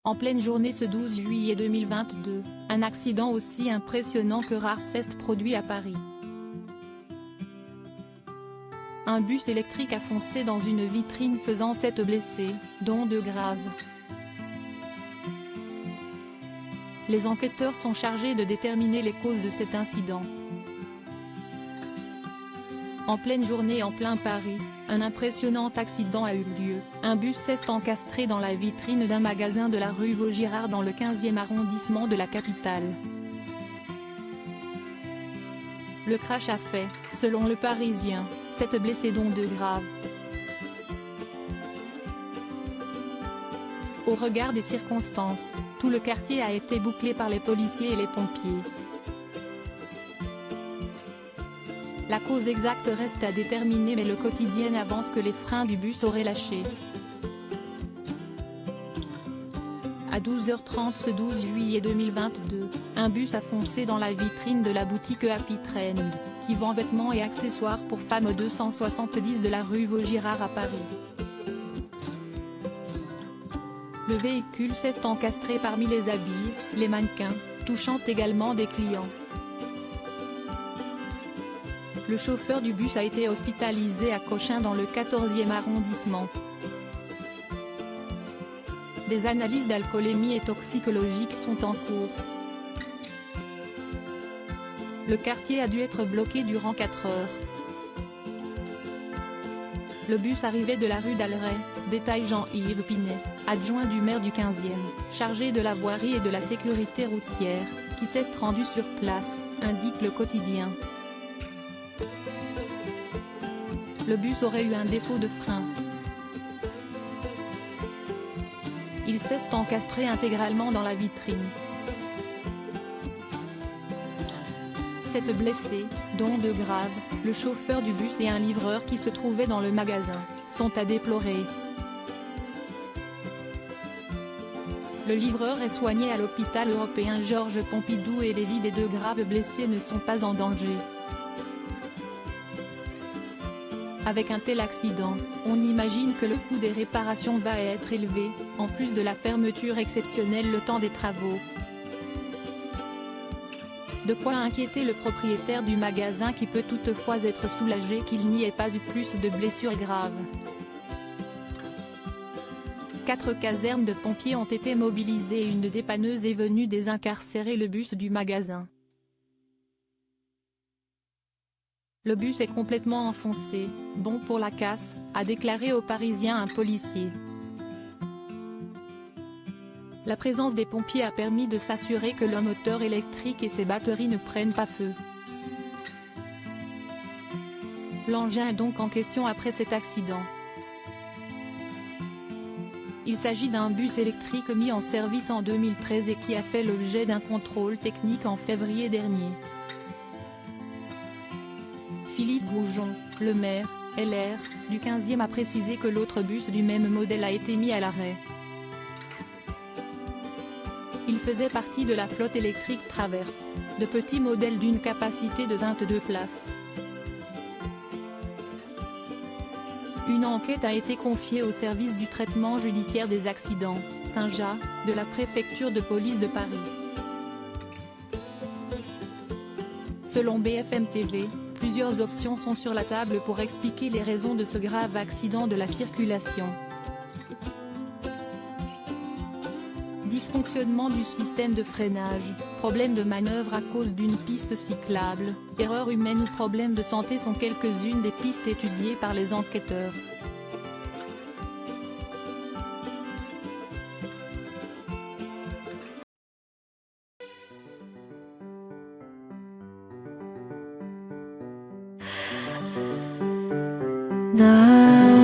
En pleine journée ce 12 juillet 2022, un accident aussi impressionnant que rare s'est produit à Paris. Un bus électrique a foncé dans une vitrine faisant 7 blessés, dont 2 graves. Les enquêteurs sont chargés de déterminer les causes de cet incident. En pleine journée en plein Paris, un impressionnant accident a eu lieu. Un bus s'est encastré dans la vitrine d'un magasin de la rue Vaugirard dans le 15e arrondissement de la capitale. Le crash a fait, selon Le Parisien, 7 blessés dont 2 graves. Au regard des circonstances, tout le quartier a été bouclé par les policiers et les pompiers. La cause exacte reste à déterminer mais le quotidien avance que les freins du bus auraient lâché. À 12h30 ce 12 juillet 2022, un bus a foncé dans la vitrine de la boutique Happy Trend, qui vend vêtements et accessoires pour femmes au 270 de la rue Vaugirard à Paris. Le véhicule s'est encastré parmi les habits, les mannequins, touchant également des clients. Le chauffeur du bus a été hospitalisé à Cochin dans le 14e arrondissement. Des analyses d'alcoolémie et toxicologiques sont en cours. Le quartier a dû être bloqué durant 4 heures. Le bus arrivait de la rue d'Alray, détaille Jean-Yves Pinet, adjoint du maire du 15e, chargé de la voirie et de la sécurité routière, qui s'est rendu sur place, indique le quotidien. Le bus aurait eu un défaut de frein. Il s'est encastré intégralement dans la vitrine. 7 blessés, dont 2 graves, le chauffeur du bus et un livreur qui se trouvaient dans le magasin, sont à déplorer. Le livreur est soigné à l'hôpital européen Georges Pompidou et les vies des 2 graves blessés ne sont pas en danger. Avec un tel accident, on imagine que le coût des réparations va être élevé, en plus de la fermeture exceptionnelle le temps des travaux. De quoi inquiéter le propriétaire du magasin qui peut toutefois être soulagé qu'il n'y ait pas eu plus de blessures graves. 4 casernes de pompiers ont été mobilisées et une dépanneuse est venue désincarcérer le bus du magasin. Le bus est complètement enfoncé, bon pour la casse, a déclaré aux Parisiens un policier. La présence des pompiers a permis de s'assurer que le moteur électrique et ses batteries ne prennent pas feu. L'engin est donc en question après cet accident. Il s'agit d'un bus électrique mis en service en 2013 et qui a fait l'objet d'un contrôle technique en février dernier. Philippe Goujon, le maire, LR, du 15e a précisé que l'autre bus du même modèle a été mis à l'arrêt. Il faisait partie de la flotte électrique Traverse, de petits modèles d'une capacité de 22 places. Une enquête a été confiée au service du traitement judiciaire des accidents, Saint-Ja, de la préfecture de police de Paris. Selon BFM TV, plusieurs options sont sur la table pour expliquer les raisons de ce grave accident de la circulation. Dysfonctionnement du système de freinage, problème de manœuvre à cause d'une piste cyclable, erreur humaine ou problème de santé sont quelques-unes des pistes étudiées par les enquêteurs. 날